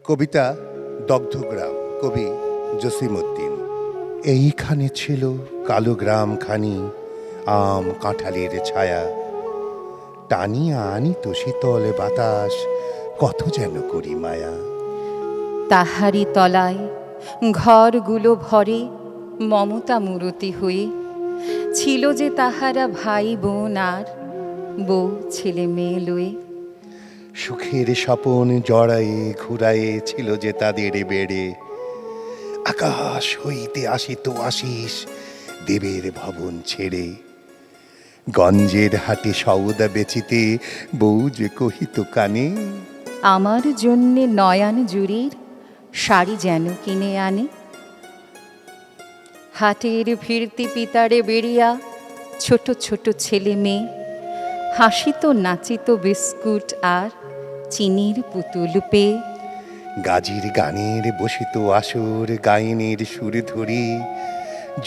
কবিতা দগ্ধগ্রাম, কবি জসিমউদ্দিন। এইখানে ছিল কালো গ্রামখানি, আম কাঁঠালের ছায়া, টানিয়া আনিত শীতল বাতাস, কত যেন করি মায়া। তাহারি তলায় ঘরগুলো ভরে মমতা মূরতি হয়ে, ছিল যে তাহারা ভাই বোন আর বউ ছেলে মেয়ে লয়ে। সুখের স্বপন জড়ায়ে ঘুরায়ে ছিল যে তাদের বেড়ে, আকাশ হইতে আসিত আশিস দেবের ভবন ছেড়ে। গঞ্জের হাটে সওদা বেচিতে বউ যে কহিত কানে, আমার জন্যে নয়ান জুড়ির শাড়ি যেন কিনে আনে। হাটের ফিরতি পিতারে বেরিয়া ছোট ছোট ছেলে মেয়ে হাসিত নাচিত বিস্কুট আর চিনির পুতুল পেয়ে। গাজির গানের বসিত আসর গায়নের সুর ধরি,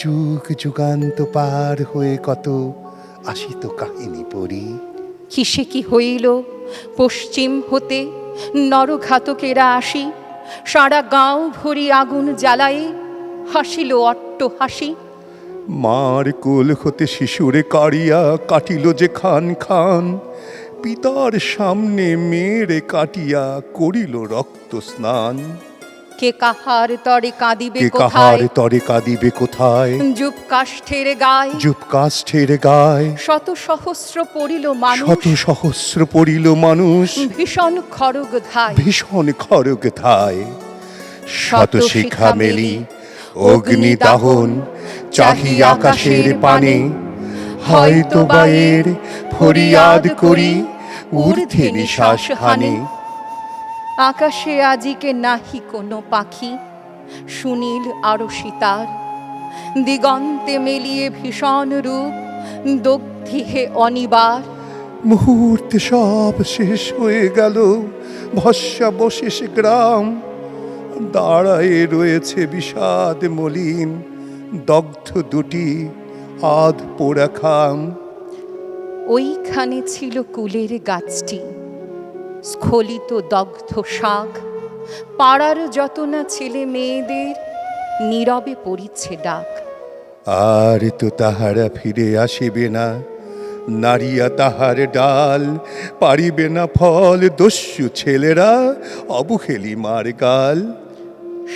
যুগ যুগান্ত পার হয়ে কত আসিত কাহিনী পড়ি। কিসে কি হইল পশ্চিম হতে নরঘাতকেরা আসি, সারা গাঁও ভরি আগুন জ্বালায়ে হাসিল অট্ট হাসি। মার কোল হতে শিশুরে কাড়িয়া কাটিল যে খান খান, পিতার সামনে মেয়েরে কাটিয়া করিল রক্ত স্নান। কে কাহার তরে কাঁদিবে কে কাহার কোথায়, তরে কাঁদিবে কোথায়, যুব কাষ্ঠের গায়ে যুব কাষ্ঠের গায়। শত সহস্র পড়িল মানুষ, শত সহস্র পড়িল মানুষ, ভীষণ খড়গ ধায়। ভীষণ খড়গ ধায়। শত শিখা মেলি অগ্নি দাহন, চাহি আকাশের পানে, হয়তো বায়ের ফরিয়াদ করি ঊর্ধ্বে নিশ্বাস হানে। আকাশে আজিকে নাহি কোনো পাখি, সুনীল আরো সীতার দিগন্তে মেলিয়ে ভীষণ রূপ দগ্ধি হে অনিবার। মুহূর্তে সব শেষ হয়ে গেল ভস্মাবশেষ গ্রাম, দাঁড়ায়ে রয়েছে বিষাদ মলিন দগ্ধ দুটি আধ পোড়া খাম। ওইখানে ছিল কুলের গাছটি, স্খলিত দগ্ধ শাক, পাড়ার যত না ছেলে মেয়েদের নীরবে পড়িচ্ছে ডাক। আর তো তাহারা ফিরে আসিবে না, নারিয়া তাহার ডাল পারিবে না ফল, দস্যু ছেলেরা অবহেলি মার গাল।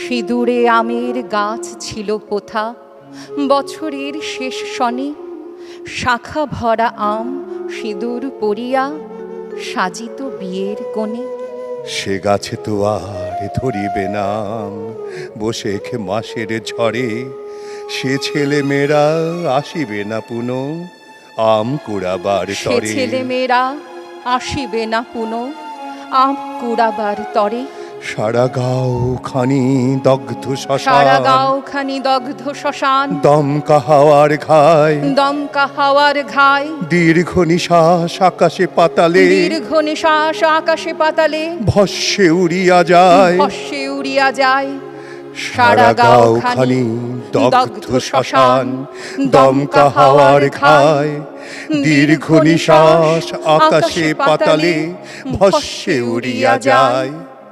সিঁদুরে আমের গাছ ছিল কোথা, বছরের শেষ শনে শাখা ভরা আম সিঁদুর পরিয়া সাজিত বিয়ের কোণে। সে গাছে তো আর ধরিবে নাম, বসে মাসের ঝড়ে সে ছেলে মেয়েরা আসিবে না পুনঃ আম কুড়াবার সে তরে। ছেলে মেয়েরা আসিবে না পুনঃ আম কুড়াবার তরে। সারা গাঁও খানি দগ্ধ সারা শ্মশান, গাঁও খানি দগ্ধ শ্মশান, দমকা হাওয়ার ঘায়, দমকা হাওয়ার ঘায়। দীর্ঘ নিশ্বাস আকাশে পাতালে, দীর্ঘ নিশ্বাস আকাশে পাতালে ভস্যে উড়িয়া যায়। ভস্যে উড়িয়া যায়। সারা গাঁও খানি দগ্ধ শ্মশান, দমকা হাওয়ার ঘায়, দীর্ঘ নিশ্বাস আকাশে পাতালে ভস্যে উড়িয়া যায়।